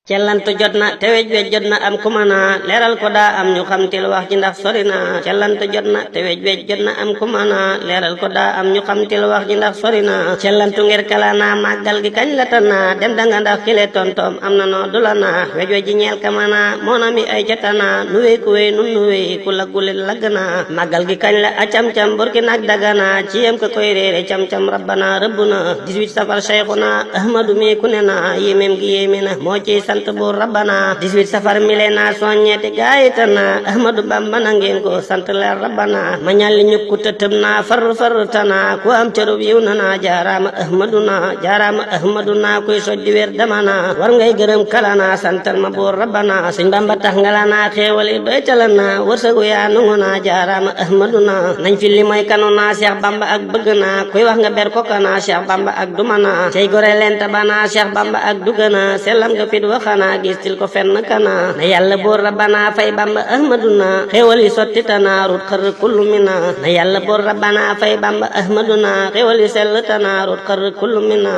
cellantu jot na te wej wej jot na am kumana leeral ko daa am ñu xam til wax ji ndax sori na cellantu jot na te wej wej jot na am kumana leeral ko daa am ñu xam til wax ji ndax sori na cellantu ngir kala na màggal gi kañ la tana dem danga ndax kile tontom am na noo dula na wej wej ji ñeel kamana moona mi ay jatana nu wey ku wey nun nu wey ku laggule lagg na màggal gi kañ la a cam-cam burki nag dagana ci yem ko koy réere cam-cam rabbana rëbb na 18 safar cheikhuna ahmadu mi ku ne na yéemem gi yéeme na moo ci sant buur rabbana 18 safar mile na soññeeti gaayitana ahmadu bamba na ngeen ko sant leer rabbana ma ñalli ñukku tëtëb na far tana ku am cërub yiw na na jaarama ahmadu na kuy sojdi wér damana war ngay gërëm kala na santal ma buur rabbana sëñ bamba tax ngala na xéewali doy tala na wërsëgu yaa nungu na jaarama ahmadu na nañ fi li mooy kanu na cheikh bamba ak bëgg na kuy wax nga ber ko kana cheikh bamba ak dumana cey gore lenta bana cheikh bamba ak dugana sellam nga fit waxana gistil ko fenn kana na yàlla buur rabbana fay bamba ahmaduna xéewal yi sotti tana rut xër kullu mina na yàlla buur rabbana fay bamba ahmaduna xéewal yi sell tana rut xër kullu mina